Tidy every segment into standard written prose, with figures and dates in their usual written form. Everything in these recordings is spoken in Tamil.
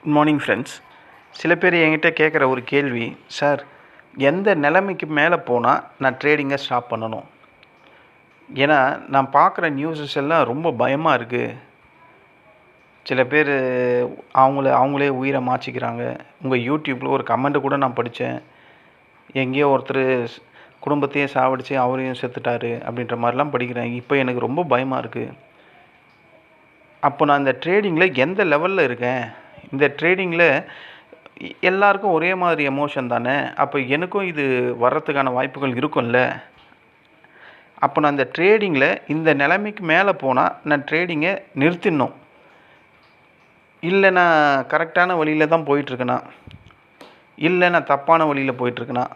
Good morning friends. சில பேர் என்கிட்ட கேட்குற ஒரு கேள்வி, சார் எந்த நிலைமைக்கு மேலே போனால் நான் ட்ரேடிங்கை ஸ்டாப் பண்ணணும்? ஏன்னா நான் பார்க்குற நியூஸஸ் எல்லாம் ரொம்ப பயமாக இருக்குது. சில பேர் அவங்களே உயிரை மாச்சிக்கிறாங்க. உங்கள் யூடியூப்பில் ஒரு கமெண்ட்டு கூட நான் படித்தேன். எங்கேயோ ஒருத்தர் குடும்பத்தையே சாவடித்து அவரையும் செத்துட்டார் அப்படின்ற மாதிரிலாம் படிக்கிறேன். இப்போ எனக்கு ரொம்ப பயமாக இருக்குது. அப்போ நான் இந்த ட்ரேடிங்கில் எந்த லெவலில் இருக்கேன்? இந்த ட்ரேடிங்கில் எல்லாருக்கும் ஒரே மாதிரி எமோஷன் தானே, அப்போ எனக்கும் இது வர்றதுக்கான வாய்ப்புகள் இருக்கும்ல. அப்போ நான் இந்த ட்ரேடிங்கில் இந்த நிலைமைக்கு மேலே போனால் நான் ட்ரேடிங்கை நிறுத்திடணும். இல்லை நான் கரெக்டான வழியில் தான் போயிட்டுருக்கேனா, இல்லை நான் தப்பான வழியில் போயிட்டுருக்கேனா?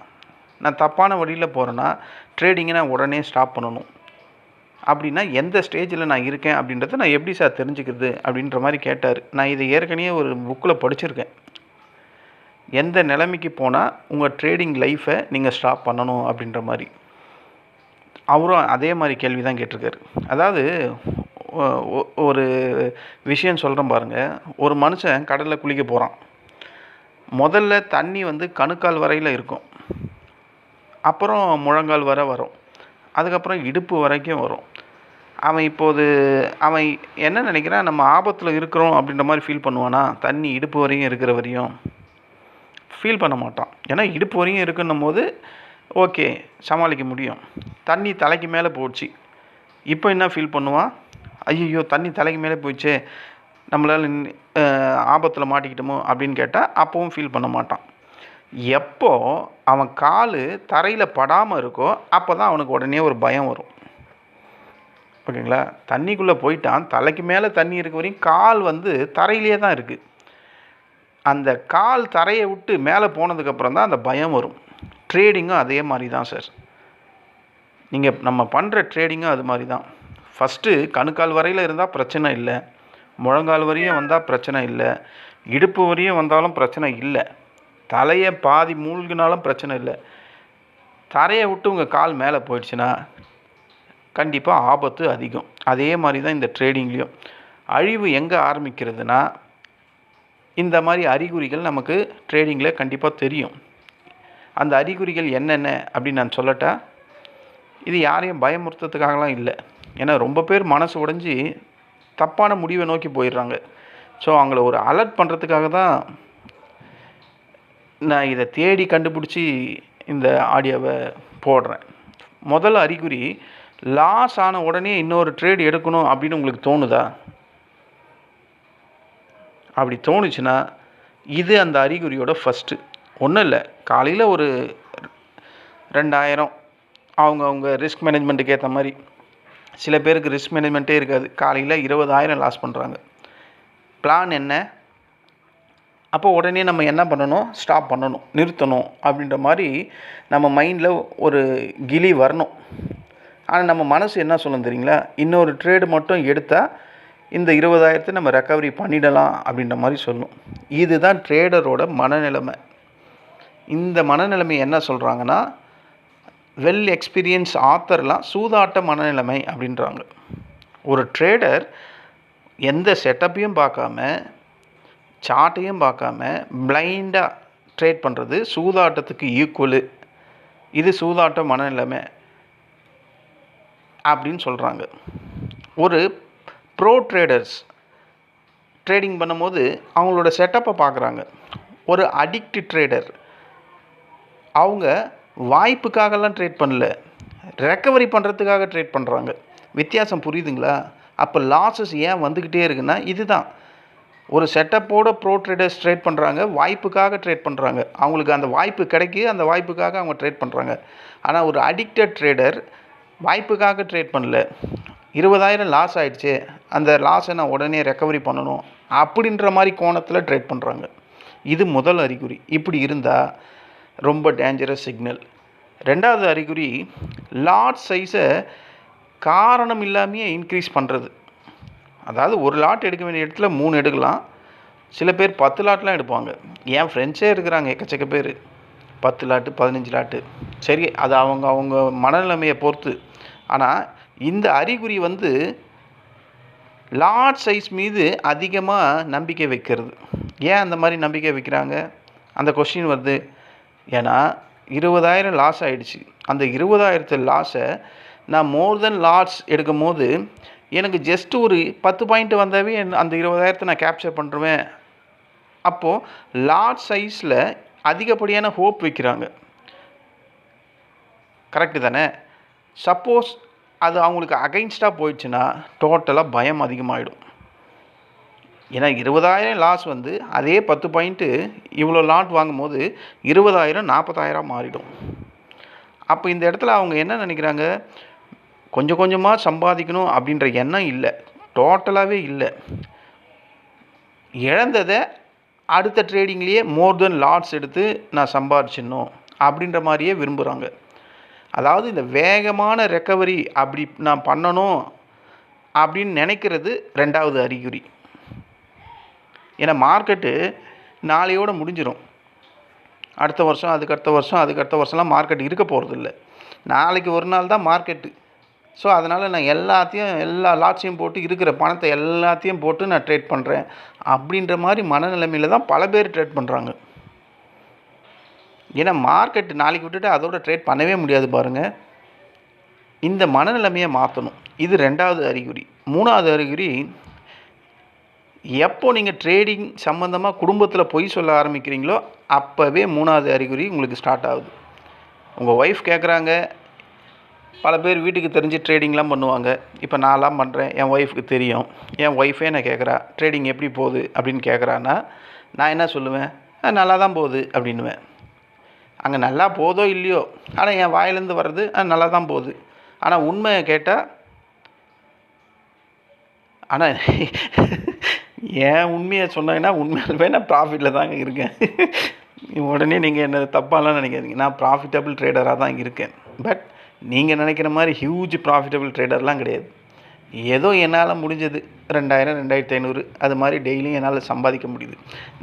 நான் தப்பான வழியில் போகிறேன்னா ட்ரேடிங்கை நான் உடனே ஸ்டாப் பண்ணணும். அப்படின்னா எந்த ஸ்டேஜில் நான் இருக்கேன் அப்படின்றத நான் எப்படி சார் தெரிஞ்சுக்கிறது அப்படின்ற மாதிரி கேட்டார். நான் இதை ஏற்கனவே ஒரு புக்கில் படிச்சிருக்கேன். எந்த நிலைமைக்கு போனால் உங்கள் ட்ரேடிங் லைஃப்பை நீங்கள் ஸ்டாப் பண்ணணும் அப்படின்ற மாதிரி. அவரும் அதே மாதிரி கேள்வி தான் கேட்டிருக்காரு. அதாவது ஒரு விஷயம் சொல்கிறேன் பாருங்கள். ஒரு மனுஷன் கடலில் குளிக்க போகிறான். முதல்ல தண்ணி கணுக்கால் வரையில் இருக்கும், அப்புறம் முழங்கால் வரை வரும், அதுக்கப்புறம் இடுப்பு வரைக்கும் வரும். அவன் என்ன நினைக்கிறான், நம்ம ஆபத்தில் இருக்கிறோம் அப்படின்ற மாதிரி ஃபீல் பண்ணுவானா? தண்ணி இடுப்பு வரையும் இருக்கிற வரையும் ஃபீல் பண்ண மாட்டான். ஏன்னா இடுப்பு வரையும் இருக்குன்னும் போது ஓகே சமாளிக்க முடியும். தண்ணி தலைக்கு மேலே போச்சு, இப்போ என்ன ஃபீல் பண்ணுவான்? ஐயோ தண்ணி தலைக்கு மேலே போயிடுச்சே, நம்மளால் ஆபத்தில் மாட்டிக்கிட்டோமோ அப்படின்னு கேட்டால் அப்போவும் ஃபீல் பண்ண மாட்டான். எப்போ அவன் கால் தரையில் படாமல் இருக்கோ அப்போ தான் அவனுக்கு உடனே ஒரு பயம் வரும். ஓகேங்களா? தண்ணிக்குள்ளே போயிட்டான், தலைக்கு மேலே தண்ணி இருக்க வரையும் கால் தரையிலே தான் இருக்குது. அந்த கால் தரையை விட்டு மேலே போனதுக்கப்புறம் தான் அந்த பயம் வரும். ட்ரேடிங்கும் அதே மாதிரி தான் சார். நம்ம பண்ணுற ட்ரேடிங்கும் அது மாதிரி தான். ஃபஸ்ட்டு கணுக்கால் வரையில் இருந்தால் பிரச்சனை இல்லை, முழங்கால் வரையும் வந்தால் பிரச்சனை இல்லை, இடுப்பு வரையும் வந்தாலும் பிரச்சனை இல்லை, தலையை பாதி மூழ்கினாலும் பிரச்சனை இல்லை. தரையை விட்டு உங்கள் கால் மேலே போயிடுச்சுன்னா கண்டிப்பாக ஆபத்து அதிகம். அதே மாதிரி தான் இந்த ட்ரேடிங்லேயும். அழிவு எங்கே ஆரம்பிக்கிறதுனா இந்த மாதிரி அறிகுறிகள் நமக்கு ட்ரேடிங்கில் கண்டிப்பாக தெரியும். அந்த அறிகுறிகள் என்னென்ன அப்படின்னு நான் சொல்லட்டா? இது யாரையும் பயமுறுத்துறதுக்காகலாம் இல்லை. ஏன்னா ரொம்ப பேர் மனசு உடைஞ்சி தப்பான முடிவை நோக்கி போயிடுறாங்க. ஸோ அவங்கள ஒரு அலர்ட் பண்ணுறதுக்காக தான் நான் இதை தேடி கண்டுபிடிச்சி இந்த ஆடியோவை போடுறேன். முதல் அறிகுறி, லாஸ் ஆன உடனே இன்னொரு ட்ரேட் எடுக்கணும் அப்படின்னு உங்களுக்கு தோணுதா? அப்படி தோணுச்சுன்னா இது அந்த அறிகுறியோட ஃபஸ்ட்டு. ஒன்றும் இல்லை, காலையில் ஒரு 2000 அவங்க ரிஸ்க் மேனேஜ்மெண்ட்டுக்கு ஏற்ற மாதிரி. சில பேருக்கு ரிஸ்க் மேனேஜ்மெண்ட்டே இருக்காது, காலையில் 20,000 லாஸ் பண்ணுறாங்க. பிளான் என்ன? அப்போ உடனே நம்ம என்ன பண்ணணும்? ஸ்டாப் பண்ணணும், நிறுத்தணும் அப்படின்ற மாதிரி நம்ம மைண்டில் ஒரு கிளி வரணும். ஆனால் நம்ம மனசு என்ன சொல்லணும் தெரியுங்களா? இன்னொரு ட்ரேடு மட்டும் எடுத்தால் இந்த 20,000 நம்ம ரெக்கவரி பண்ணிடலாம் அப்படின்ற மாதிரி சொல்லணும். இதுதான் ட்ரேடரோட மனநிலைமை. இந்த மனநிலைமை என்ன சொல்கிறாங்கன்னா, வெல் எக்ஸ்பீரியன்ஸ் ஆத்தர்லாம் சூதாட்ட மனநிலைமை அப்படின்றாங்க. ஒரு ட்ரேடர் எந்த செட்டப்பையும் பார்க்காம, சார்ட்டையும் பார்க்காம பிளைண்டாக ட்ரேட் பண்ணுறது சூதாட்டத்துக்கு ஈக்குவலு. இது சூதாட்ட மனநிலைமை அப்படின்னு சொல்கிறாங்க. ஒரு ப்ரோ ட்ரேடர்ஸ் ட்ரேடிங் பண்ணும்போது அவங்களோட செட்டப்பை பார்க்குறாங்க. ஒரு அடிக்ட் ட்ரேடர் அவங்க வாய்ப்புக்காகலாம் ட்ரேட் பண்ணல, ரெக்கவரி பண்ணுறதுக்காக ட்ரேட் பண்ணுறாங்க. வித்தியாசம் புரியுதுங்களா? அப்போ லாஸஸ் ஏன் வந்துக்கிட்டே இருக்குன்னா இதுதான். ஒரு செட்டப்போட ப்ரோ ட்ரேடர்ஸ் ட்ரேட் பண்ணுறாங்க, வாய்ப்புக்காக ட்ரேட் பண்ணுறாங்க. அவங்களுக்கு அந்த வாய்ப்பு கிடைக்கி அந்த வாய்ப்புக்காக அவங்க ட்ரேட் பண்ணுறாங்க. ஆனால் ஒரு அடிக்டட் ட்ரேடர் வாய்ப்புக்காக ட்ரேட் பண்ணல, 20,000 லாஸ் ஆகிடுச்சு, அந்த லாஸை நான் உடனே ரெக்கவரி பண்ணணும் அப்படின்ற மாதிரி கோணத்தில் ட்ரேட் பண்ணுறாங்க. இது முதல் அறிகுறி. இப்படி இருந்தால் ரொம்ப டேஞ்சரஸ் சிக்னல். ரெண்டாவது அறிகுறி, லாட் சைஸை காரணம் இல்லாமையே இன்க்ரீஸ் பண்ணுறது. அதாவது ஒரு லாட் எடுக்க வேண்டிய இடத்துல 3 எடுக்கலாம். சில பேர் 10 லாட்லாம் எடுப்பாங்க. என் ஃப்ரெண்ட்ஸே இருக்கிறாங்க எக்கச்சக்க பேர், 10 லாட்டு 15 லாட்டு. சரி, அது அவங்க மனநிலைமையை பொறுத்து. ஆனால் இந்த அறிகுறி லார்ஜ் சைஸ் மீது அதிகமாக நம்பிக்கை வைக்கிறது. ஏன் அந்த மாதிரி நம்பிக்கை வைக்கிறாங்க? அந்த கொஸ்டின் வருது. ஏன்னா 20,000 லாஸ் ஆகிடுச்சு. அந்த 20,000 லாஸை நான் மோர் தென் லாட்ஸ் எடுக்கும் போது எனக்கு ஜஸ்ட் ஒரு 10 பாயிண்ட் வந்தாவே அந்த 20,000 நான் கேப்சர் பண்ணுறேன். அப்போது லார்ஜ் சைஸில் அதிகப்படியான ஹோப் வைக்கிறாங்க. கரெக்டு தானே? சப்போஸ் அது அவங்களுக்கு அகைன்ஸ்டாக போயிடுச்சுன்னா டோட்டலாக பயம் அதிகமாகிடும். ஏன்னா 20,000 லாஸ் வந்து அதே 10 பாயிண்ட்டு இவ்வளோ லாட் வாங்கும்போது 20,000 40,000 மாறிடும். அப்போ இந்த இடத்துல அவங்க என்ன நினைக்கிறாங்க? கொஞ்சம் கொஞ்சமாக சம்பாதிக்கணும் அப்படின்ற எண்ணம் இல்லை, டோட்டலாகவே இல்லை. இழந்ததை அடுத்த ட்ரேடிங்லேயே மோர் தென் லாட்ஸ் எடுத்து நான் சம்பாதிச்சிடணும் அப்படின்ற மாதிரியே விரும்புகிறாங்க. அதாவது இந்த வேகமான ரெக்கவரி அப்படி நான் பண்ணணும் அப்படின்னு நினைக்கிறது 2வது அறிகுறி. ஏன்னா மார்க்கெட்டு நாளையோடு முடிஞ்சிடும். அடுத்த வருஷம், அதுக்கடுத்த வருஷம்லாம் மார்க்கெட் இருக்க போகிறது இல்லை. நாளைக்கு ஒரு நாள் தான் மார்க்கெட்டு. ஸோ அதனால் நான் எல்லா லாட்ஸையும் போட்டு இருக்கிற பணத்தை எல்லாத்தையும் போட்டு நான் ட்ரேட் பண்ணுறேன் அப்படின்ற மாதிரி மனநிலைமையில் தான் பல பேர் ட்ரேட் பண்ணுறாங்க. ஏன்னா மார்க்கெட்டு நாளைக்கு விட்டுட்டு அதோட ட்ரேட் பண்ணவே முடியாது பாருங்கள். இந்த மனநிலைமையை மாற்றணும். இது 2வது அறிகுறி. 3வது அறிகுறி, எப்போ நீங்கள் ட்ரேடிங் சம்மந்தமாக குடும்பத்தில் பொய் சொல்ல ஆரம்பிக்கிறீங்களோ அப்போவே 3வது அறிகுறி உங்களுக்கு ஸ்டார்ட் ஆகுது. உங்கள் ஒய்ஃப் கேட்குறாங்க. பல பேர் வீட்டுக்கு தெரிஞ்சு ட்ரேடிங்லாம் பண்ணுவாங்க. இப்போ நான்லாம் பண்ணுறேன், என் ஒய்ஃபுக்கு தெரியும். என் ஒய்ஃபே நான் கேட்குறா, ட்ரேடிங் எப்படி போகுது அப்படின்னு கேட்குறான்னா நான் என்ன சொல்லுவேன்? நல்லா தான் போகுது அப்படின்னுவேன். அங்கே நல்லா போதோ இல்லையோ, ஆனால் என் வாயிலேருந்து வர்றது நல்லா தான் போகுது. ஆனால் உண்மையை கேட்டால், ஆனால் ஏன் உண்மையை சொன்னாங்கன்னா உண்மையாலுமே நான் ப்ராஃபிட்டில் தாங்க இருக்கேன். உடனே நீங்கள் என்ன தப்பாலாம் நினைக்காதீங்க. நான் ப்ராஃபிட்டபிள் ட்ரேடராக தான் இருக்கேன். பட் நீங்கள் நினைக்கிற மாதிரி ஹியூஜ் ப்ராஃபிட்டபிள் ட்ரேடர்லாம் கிடையாது. ஏதோ என்னால் முடிஞ்சது 2,000 2,500 அது மாதிரி டெய்லியும் என்னால் சம்பாதிக்க முடியுது.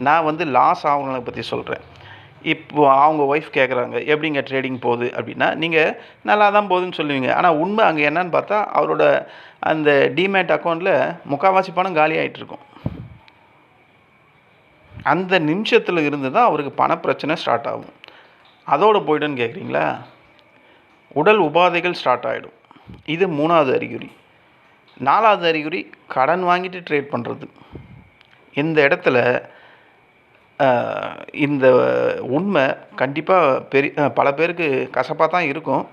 நான் வந்து லாஸ் ஆகுறவங்களை பற்றி சொல்கிறேன். இப்போது அவங்க ஒய்ஃப் கேட்குறாங்க, எப்படிங்க ட்ரேடிங் போகுது அப்படின்னா, நீங்கள் நல்லா தான் போகுதுன்னு சொல்லுவீங்க. ஆனால் உண்மை அங்கே என்னன்னு பார்த்தா அவரோட அந்த டிமேட் அக்கௌண்ட்டில் முக்கால்வாசி பணம் காலி ஆகிட்டுருக்கும். அந்த நிமிஷத்தில் இருந்து தான் அவருக்கு பணப்பிரச்சனை ஸ்டார்ட் ஆகும். அதோடு போய்டுன்னு கேட்குறீங்களா? உடல் உபாதைகள் ஸ்டார்ட் ஆகிடும். இது 3வது அறிகுறி. 4வது அறிகுறி, கடன் வாங்கிட்டு ட்ரேட் பண்ணுறது. இந்த இடத்துல இந்த உண்மை கண்டிப்பாக பல பேருக்கு கசப்பாக தான் இருக்கும்.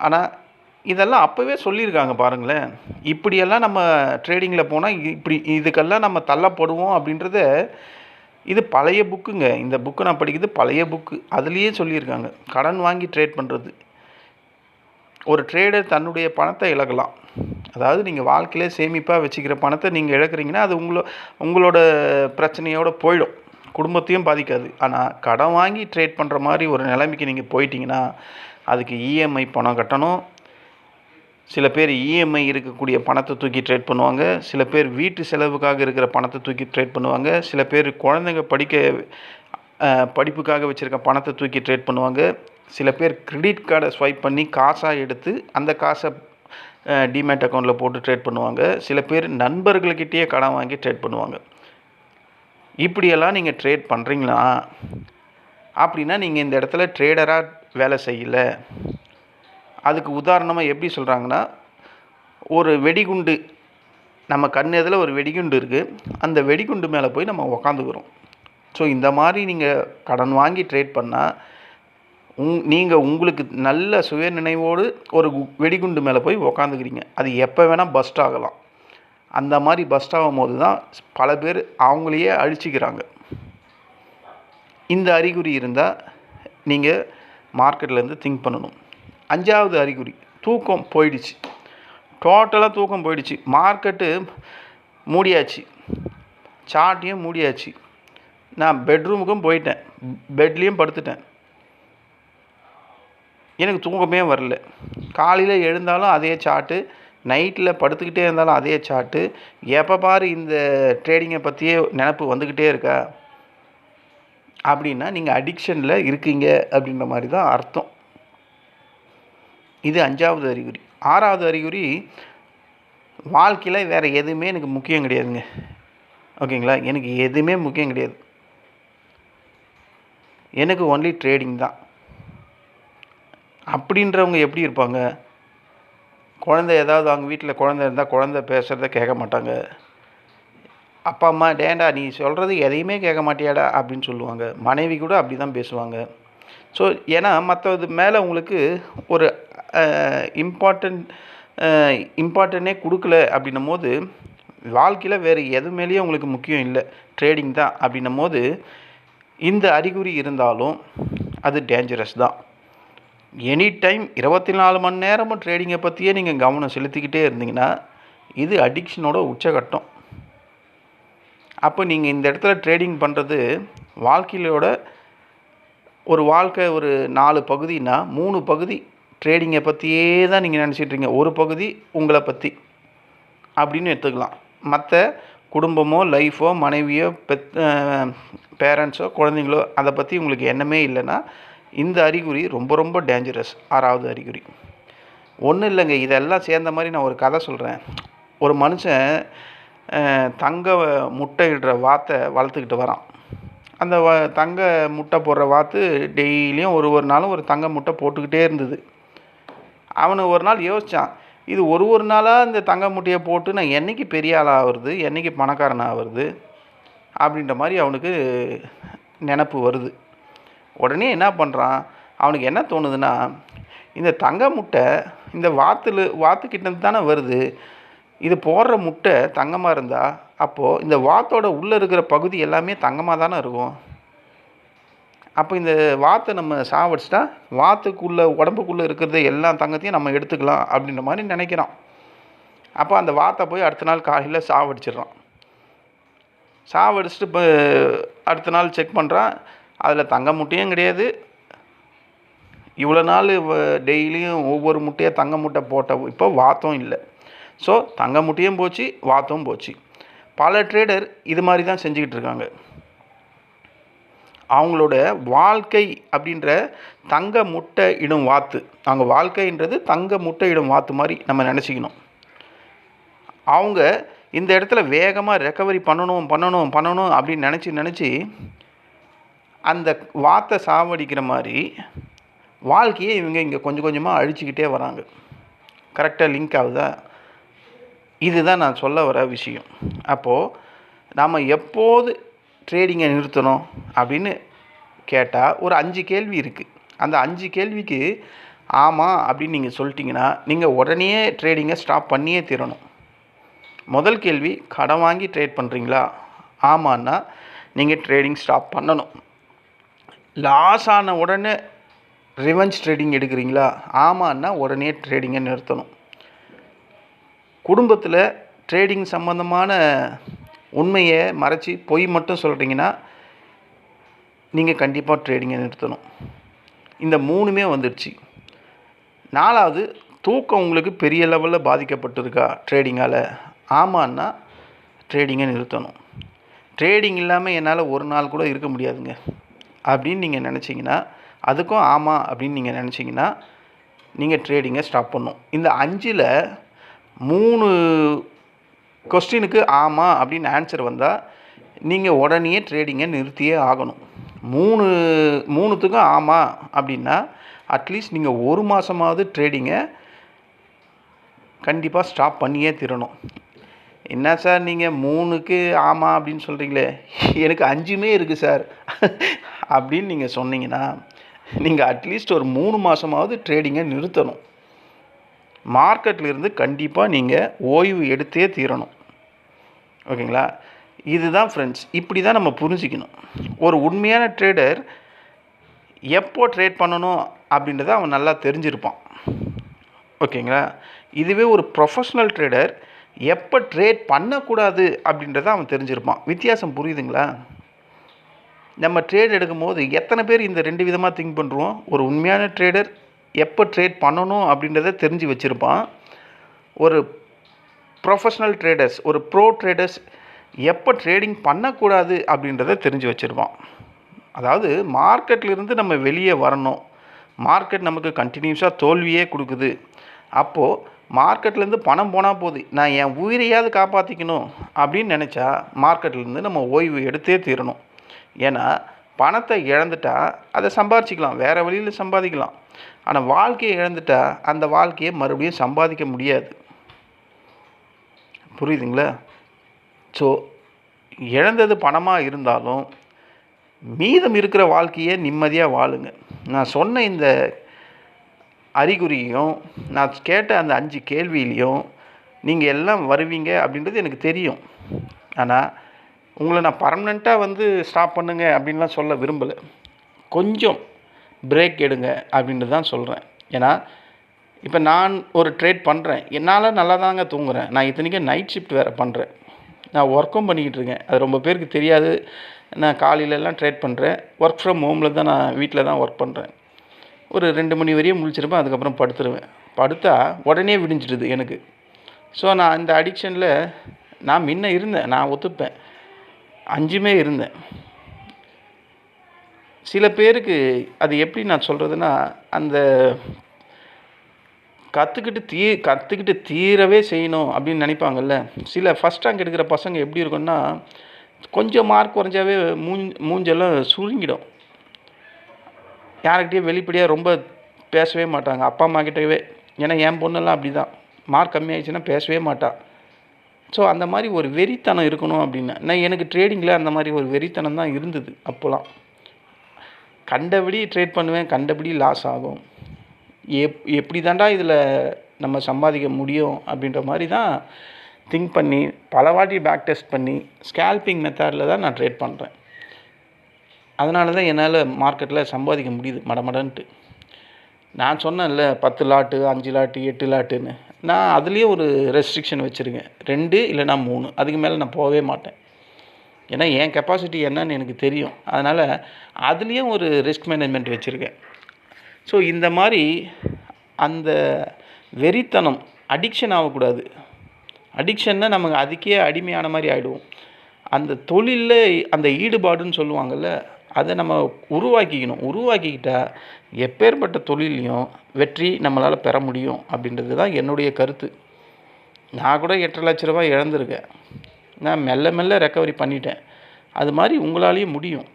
ஆனால் இதெல்லாம் அப்போவே சொல்லியிருக்காங்க பாருங்களேன். இப்படியெல்லாம் நம்ம ட்ரேடிங்கில் போனால் இதுக்கெல்லாம் நம்ம தள்ளப்படுவோம் அப்படின்றத, இது பழைய புக்குங்க. இந்த புக்கு நான் படிக்கிறது பழைய புக்கு. அதுலேயே சொல்லியிருக்காங்க. கடன் வாங்கி ட்ரேட் பண்ணுறது. ஒரு ட்ரேடர் தன்னுடைய பணத்தை இழக்கலாம். அதாவது நீங்கள் வாழ்க்கையிலே சேமிப்பாக வச்சுக்கிற பணத்தை நீங்கள் இழக்கிறீங்கன்னா அது உங்களோட பிரச்சனையோடு போயிடும். குடும்பத்தையும் பாதிக்காது. ஆனால் கடன் வாங்கி ட்ரேட் பண்ணுற மாதிரி ஒரு நிலைமைக்கு நீங்கள் போயிட்டீங்கன்னா அதுக்கு இஎம்ஐ பணம் கட்டணும். சில பேர் இஎம்ஐ இருக்கக்கூடிய பணத்தை தூக்கி ட்ரேட் பண்ணுவாங்க. சில பேர் வீட்டு செலவுக்காக இருக்கிற பணத்தை தூக்கி ட்ரேட் பண்ணுவாங்க. சில பேர் குழந்தைங்க படிப்புக்காக வச்சுருக்க பணத்தை தூக்கி ட்ரேட் பண்ணுவாங்க. சில பேர் கிரெடிட் கார்டை ஸ்வைப் பண்ணி காசாக எடுத்து அந்த காசை டிமேட் அக்கௌண்ட்டில் போட்டு ட்ரேட் பண்ணுவாங்க. சில பேர் நண்பர்கள்கிட்டயே கடன் வாங்கி ட்ரேட் பண்ணுவாங்க. இப்படியெல்லாம் நீங்கள் ட்ரேட் பண்ணுறீங்களா அப்படின்னா நீங்கள் இந்த இடத்துல ட்ரேடராக வேலை செய்யலை. அதுக்கு உதாரணமாக எப்படி சொல்கிறாங்கன்னா, ஒரு வெடிகுண்டு நம்ம கண் எதில் ஒரு வெடிகுண்டு இருக்குது. அந்த வெடிகுண்டு மேலே போய் நம்ம உக்காந்துக்கிறோம். ஸோ இந்த மாதிரி நீங்கள் கடன் வாங்கி ட்ரேட் பண்ணால் நீங்கள் உங்களுக்கு நல்ல சுய நினைவோடு ஒரு வெடிகுண்டு மேலே போய் உக்காந்துக்கிறீங்க. அது எப்போ வேணால் பஸ்ட் ஆகலாம். அந்த மாதிரி பஸ்ட் ஆகும் போது தான் பல பேர் அவங்களையே அழிச்சிக்கிறாங்க. இந்த அறிகுறி இருந்தால் நீங்கள் மார்க்கெட்லேருந்து திங்க் பண்ணணும். 5வது அறிகுறி, தூக்கம் போயிடுச்சு. டோட்டலாக தூக்கம் போயிடுச்சு. மார்க்கெட்டு மூடியாச்சு, சார்ட்டையும் மூடியாச்சு. நான் பெட்ரூமுக்கும் போயிட்டேன், பெட்லேயும் படுத்துட்டேன். எனக்கு தூக்கமே வரல. காலையில் எழுந்தாலும் அதே சார்ட்டு, நைட்டில் படுத்துக்கிட்டே இருந்தாலும் அதே சார்ட்டு. எப்போ பாரு இந்த ட்ரேடிங்கை பற்றியே நினப்பு வந்துக்கிட்டே இருக்கா அப்படின்னா நீங்கள் அடிக்ஷனில் இருக்கீங்க அப்படின்ற மாதிரி தான் அர்த்தம். இது 5வது அறிகுறி. 6வது அறிகுறி, வாழ்க்கையில் வேறு எதுவுமே எனக்கு முக்கியம் கிடையாதுங்க. ஓகேங்களா? எனக்கு எதுவுமே முக்கியம் கிடையாது. எனக்கு ஒன்லி ட்ரேடிங் தான். அப்படின்றவங்க எப்படி இருப்பாங்க? குழந்தை ஏதாவது அவங்க வீட்டில் குழந்தை இருந்தால் குழந்தை பேசுகிறத கேட்க மாட்டாங்க. அப்பா அம்மா டேண்டா நீ சொல்கிறது எதையுமே கேட்க மாட்டியாடா அப்படின்னு சொல்லுவாங்க. மனைவி கூட அப்படி தான் பேசுவாங்க. ஸோ ஏன்னா மற்றது மேலே உங்களுக்கு ஒரு இம்பார்ட்டன்ட் இம்பார்ட்டனே கொடுக்கல அப்படின்னும் போது வாழ்க்கையில் வேறு எது மேலேயும் உங்களுக்கு முக்கியம் இல்லை, ட்ரேடிங் தான் அப்படின்னும் போது இந்த அறிகுறி இருந்தாலும் அது டேஞ்சரஸ் தான். எனி டைம் 24 மணி நேரமும் ட்ரேடிங்கை பற்றியே நீங்கள் கவனம் செலுத்திக்கிட்டே இருந்தீங்கன்னா இது அடிக்ஷனோட உச்சகட்டம். அப்போ நீங்கள் இந்த இடத்துல ட்ரேடிங் பண்ணுறது வாழ்க்கையோட ஒரு வாழ்க்கை ஒரு 4 பகுதினா 3 பகுதி ட்ரேடிங்கை பற்றியே தான் நீங்கள் நினச்சிட்ருக்கீங்க, ஒரு பகுதி உங்களை பற்றி அப்படின்னு எடுத்துக்கலாம். மற்ற குடும்பமோ லைஃபோ மனைவியோ பேரண்ட்ஸோ குழந்தைங்களோ அதை பற்றி உங்களுக்கு எண்ணமே இல்லைன்னா இந்த அறிகுறி ரொம்ப ரொம்ப டேஞ்சரஸ். 6வது அறிகுறி ஒன்றும் இல்லைங்க, இதெல்லாம் சேர்ந்த மாதிரி நான் ஒரு கதை சொல்கிறேன். ஒரு மனுஷன் தங்க முட்டையிடுற வாத்தை வளர்த்துக்கிட்டு வரான். அந்த தங்க முட்டை போடுற வாத்து டெய்லியும் ஒரு நாளும் ஒரு தங்க முட்டை போட்டுக்கிட்டே இருந்தது. அவனு ஒரு நாள் யோசித்தான், இது ஒரு நாளாக இந்த தங்க முட்டையை போட்டு நான் என்றைக்கு பெரிய ஆளாக ஆகுறது, என்றைக்கு பணக்காரன் ஆகுறது அப்படின்ற மாதிரி அவனுக்கு நினப்பு வருது. உடனே என்ன பண்ணுறான், அவனுக்கு என்ன தோணுதுன்னா, இந்த தங்க முட்டை இந்த வாத்துக்கிட்டேருந்து தானே வருது, இது போடுற முட்டை தங்கமாக இருந்தால் அப்போது இந்த வாத்தோட உள்ளே இருக்கிற பகுதி எல்லாமே தங்கமாக தானே இருக்கும். அப்போ இந்த வாத்தை நம்ம சாவடிச்சிட்டா வாத்துக்குள்ளே உடம்புக்குள்ளே இருக்கிறது எல்லா தங்கத்தையும் நம்ம எடுத்துக்கலாம் அப்படின்ற மாதிரி நினைக்கிறான். அப்போ அந்த வாத்தை போய் அடுத்த நாள் காலையில் சாவடிச்சிடுறான். சாவடிச்சிட்டு இப்போ அடுத்த நாள் செக் பண்ணுறான், அதில் தங்க முட்டையும் கிடையாது. இவ்வளோ நாள் டெய்லியும் ஒவ்வொரு முட்டையாக தங்க முட்டை போட்ட இப்போ வாத்தும் இல்லை. ஸோ தங்க முட்டையும் போச்சு, வாத்தும் போச்சு. பல ட்ரேடர் இது மாதிரி தான் செஞ்சுக்கிட்டு இருக்காங்க. அவங்களோட வாழ்க்கை அப்படின்ற தங்க முட்டை இடும் வாத்து, அவங்க வாழ்க்கைன்றது தங்க முட்டை இடும் வாத்து மாதிரி நம்ம நினச்சிக்கணும். அவங்க இந்த இடத்துல வேகமாக ரெக்கவரி பண்ணணும் அப்படின்னு நினச்சி அந்த வாத்தை சாவடிக்கிற மாதிரி வாழ்க்கையை இவங்க இங்கே கொஞ்சம் கொஞ்சமாக அழிச்சிக்கிட்டே வராங்க. கரெக்டாக லிங்க் ஆகுதா? இதுதான் நான் சொல்ல வர விஷயம். அப்போது நாம் எப்போது ட்ரேடிங்கை நிறுத்தணும் அப்படின்னு கேட்டால் ஒரு 5 கேள்வி இருக்குது. அந்த 5 கேள்விக்கு ஆமாம் அப்படின்னு நீங்கள் சொல்லிட்டீங்கன்னா நீங்கள் உடனே ட்ரேடிங்கை ஸ்டாப் பண்ணியே தீரணும். முதல் கேள்வி, கடன் வாங்கி ட்ரேட் பண்ணுறீங்களா? ஆமான்னா நீங்கள் ட்ரேடிங் ஸ்டாப் பண்ணணும். லாஸ் ஆன உடனே ரிவெஞ்ச் ட்ரேடிங் எடுக்கிறீங்களா? ஆமான்னா உடனே ட்ரேடிங்கை நிறுத்தணும். குடும்பத்தில் ட்ரேடிங் சம்மந்தமான உண்மையை மறைச்சி பொய் மட்டும் சொல்கிறீங்கன்னா நீங்கள் கண்டிப்பாக ட்ரேடிங்கை நிறுத்தணும். இந்த 3மே வந்துடுச்சு. 4வது, தூக்கம் உங்களுக்கு பெரிய லெவலில் பாதிக்கப்பட்டிருக்கா ட்ரேடிங்கால்? ஆமான்னா ட்ரேடிங்கை நிறுத்தணும். ட்ரேடிங் இல்லாமல் என்னால் ஒரு நாள் கூட இருக்க முடியாதுங்க அப்படின்னு நீங்கள் நினச்சிங்கன்னா, அதுக்கும் ஆமாம் அப்படின்னு நீங்கள் நினச்சிங்கன்னா நீங்கள் ட்ரேடிங்கை ஸ்டாப் பண்ணணும். இந்த 5ல் 3 கொஸ்டினுக்கு ஆமாம் அப்படின்னு ஆன்சர் வந்தால் நீங்கள் உடனே ட்ரேடிங்கை நிறுத்தியே ஆகணும். 3த்துக்கும் ஆமாம் அப்படின்னா அட்லீஸ்ட் நீங்கள் 1 மாதமாவது ட்ரேடிங்கை கண்டிப்பாக ஸ்டாப் பண்ணியே தீரணும். என்ன சார் நீங்கள் 3க்கு ஆமாம் அப்படின்னு சொல்கிறீங்களே, எனக்கு 5மே இருக்குது சார் அப்படின்னு நீங்கள் சொன்னீங்கன்னா நீங்கள் அட்லீஸ்ட் ஒரு 3 மாதமாவது ட்ரேடிங்கை நிறுத்தணும். மார்க்கெட்லேருந்து கண்டிப்பாக நீங்கள் ஓய்வு எடுத்தே தீரணும். ஓகேங்களா? இதுதான் ஃப்ரெண்ட்ஸ், இப்படி தான் நம்ம புரிஞ்சிக்கணும். ஒரு உண்மையான ட்ரேடர் எப்போ ட்ரேட் பண்ணணும் அப்படின்றத அவன் நல்லா தெரிஞ்சிருப்பான். ஓகேங்களா? இதுவே ஒரு ப்ரொஃபஷ்னல் ட்ரேடர் எப்போ ட்ரேட் பண்ணக்கூடாது அப்படின்றத அவன் தெரிஞ்சிருப்பான். வித்தியாசம் புரியுதுங்களா? நம்ம ட்ரேட் எடுக்கும் போது எத்தனை பேர் இந்த 2 விதமாக திங்க் பண்ணுறோம். ஒரு உண்மையான ட்ரேடர் எப்போ ட்ரேட் பண்ணணும் அப்படின்றத தெரிஞ்சு வச்சுருப்பான். ஒரு ப்ரொஃபஷ்னல் ட்ரேடர்ஸ், ஒரு ப்ரோ ட்ரேடர்ஸ் எப்போ ட்ரேடிங் பண்ணக்கூடாது அப்படின்றத தெரிஞ்சு வச்சுருப்பான். அதாவது மார்க்கெட்லேருந்து நம்ம வெளியே வரணும், மார்க்கெட் நமக்கு கண்டினியூஸாக தோல்வியே கொடுக்குது, அப்போது மார்க்கெட்லேருந்து பணம் போனால் போகுது, நான் என் உயிரையாவது காப்பாற்றிக்கணும் அப்படின்னு நினச்சா மார்க்கெட்லேருந்து நம்ம ஓய்வு எடுத்தே தீரணும். ஏன்னா பணத்தை இழந்துட்டா அதை சம்பாரிச்சிக்கலாம், வேறு வழியில் சம்பாதிக்கலாம். ஆனால் வாழ்க்கையை இழந்துட்டா அந்த வாழ்க்கையை மறுபடியும் சம்பாதிக்க முடியாது. புரியுதுங்களா? ஸோ இழந்தது பணமாக இருந்தாலும் மீதம் இருக்கிற வாழ்க்கையை நிம்மதியாக வாழுங்க. நான் சொன்ன இந்த அறிகுறியும் நான் கேட்ட அந்த 5 கேள்வியிலையும் நீங்கள் எல்லாம் வருவீங்க அப்படின்றது எனக்கு தெரியும். ஆனால் உங்களை நான் பர்மனெண்ட்டாக ஸ்டாப் பண்ணுங்க அப்படின்லாம் சொல்ல விரும்பலை. கொஞ்சம் பிரேக் எடுங்க அப்படின்ட்டு தான் சொல்கிறேன். ஏன்னா இப்போ நான் ஒரு ட்ரேட் பண்ணுறேன், என்னால் நல்லா தாங்க தூங்குறேன். நான் இத்தனைக்கும் நைட் ஷிஃப்ட் வேறு பண்ணுறேன், நான் ஒர்க்கும் பண்ணிக்கிட்டு இருக்கேன். அது ரொம்ப பேருக்கு தெரியாது. நான் காலையிலலாம் ட்ரேட் பண்ணுறேன். ஒர்க் ஃப்ரம் ஹோமில் தான், நான் வீட்டில் தான் ஒர்க் பண்ணுறேன். ஒரு 2 மணி வரையும் முழிச்சிருப்பேன், அதுக்கப்புறம் படுத்துருவேன். படுத்தா உடனே விடிஞ்சிடுது எனக்கு. ஸோ நான் இந்த அடிக்ஷனில் நான் முன்ன இருந்தேன், நான் ஒத்துப்பேன், 5மே இருந்தேன். சில பேருக்கு அது எப்படி நான் சொல்கிறதுனா, அந்த கற்றுக்கிட்டு தீரவே செய்யணும் அப்படின்னு நினைப்பாங்கல்ல. சில ஃபஸ்ட் ரேங்க் எடுக்கிற பசங்க எப்படி இருக்குன்னா, கொஞ்சம் மார்க் குறைஞ்சாவே மூஞ்செல்லாம் சுருங்கிடும். யாருக்கிட்டையும் வெளிப்படையாக ரொம்ப பேசவே மாட்டாங்க, அப்பா அம்மா கிட்டவே. ஏன்னா என் பொண்ணெல்லாம் அப்படி தான், மார்க் கம்மியாகிடுச்சுன்னா பேசவே மாட்டாள். ஸோ அந்த மாதிரி ஒரு வெறித்தனம் இருக்கணும் அப்படின்னு எனக்கு ட்ரேடிங்கில் அந்த மாதிரி ஒரு வெறித்தனம் தான் இருந்தது. அப்போலாம் கண்டபடி ட்ரேட் பண்ணுவேன், கண்டபடி லாஸ் ஆகும். எப்படி தாண்டா இதில் நம்ம சம்பாதிக்க முடியும் அப்படின்ற மாதிரி தான் திங்க் பண்ணி பல வாட்டி பேக் டெஸ்ட் பண்ணி ஸ்கேல்பிங் மெத்தடில் தான் நான் ட்ரேட் பண்ணுறேன். அதனால தான் என்னால் மார்க்கெட்டில் சம்பாதிக்க முடியுது மடமடன்ட்டு. நான் சொன்னேன்ல 10 லாட்டு 5 லாட்டு 8 லாட்டுன்னு, நான் அதுலேயும் ஒரு ரெஸ்ட்ரிக்ஷன் வச்சுருக்கேன். 2 இல்லைனா 3, அதுக்கு மேலே நான் போகவே மாட்டேன். ஏன்னா என் கெப்பாசிட்டி என்னன்னு எனக்கு தெரியும். அதனால் அதுலேயும் ஒரு ரிஸ்க் மேனேஜ்மெண்ட் வச்சுருக்கேன். ஸோ இந்த மாதிரி அந்த வெறித்தனம் அடிக்ஷன் ஆகக்கூடாது. அடிக்ஷன்னா நமக்கு அதுக்கே அடிமையான மாதிரி ஆகிடுவோம். அந்த தொழிலில் அந்த ஈடுபாடுன்னு சொல்லுவாங்கள்ல, அதை நம்ம உருவாக்கிக்கிட்டால் எப்பேற்பட்ட தொழிலையும் வெற்றி நம்மளால் பெற முடியும் அப்படின்றது தான் என்னுடைய கருத்து. நான் கூட 8.5 லட்ச ரூபா இழந்திருக்கேன், நான் மெல்ல மெல்ல ரெக்கவரி பண்ணிட்டேன். அது மாதிரி உங்களாலேயும் முடியும்.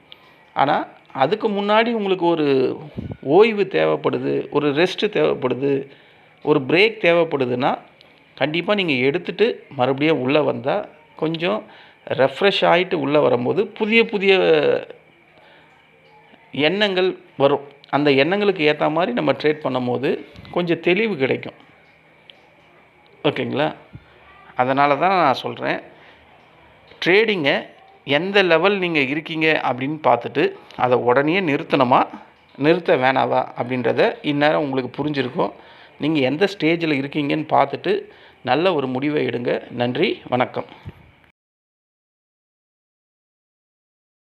ஆனால் அதுக்கு முன்னாடி உங்களுக்கு ஒரு ஓய்வு தேவைப்படுது, ஒரு ரெஸ்ட்டு தேவைப்படுது, ஒரு பிரேக் தேவைப்படுதுன்னா கண்டிப்பாக நீங்கள் எடுத்துகிட்டு மறுபடியும் உள்ளே வந்தால் கொஞ்சம் ரெஃப்ரெஷ் ஆகிட்டு உள்ளே வரும்போது புதிய புதிய எண்ணங்கள் வரும். அந்த எண்ணங்களுக்கு ஏற்ற மாதிரி நம்ம ட்ரேட் பண்ணும்போது கொஞ்சம் தெளிவு கிடைக்கும். ஓகேங்களா? அதனால தான் நான் சொல்கிறேன், ட்ரேடிங்கை எந்த லெவல் நீங்கள் இருக்கீங்க அப்படின்னு பார்த்துட்டு அதை உடனே நிறுத்த வேணாவா அப்படின்றத இந்நேரம் உங்களுக்கு புரிஞ்சிருக்கும். நீங்கள் எந்த ஸ்டேஜில் இருக்கீங்கன்னு பார்த்துட்டு நல்ல ஒரு முடிவை எடுங்க. நன்றி, வணக்கம்.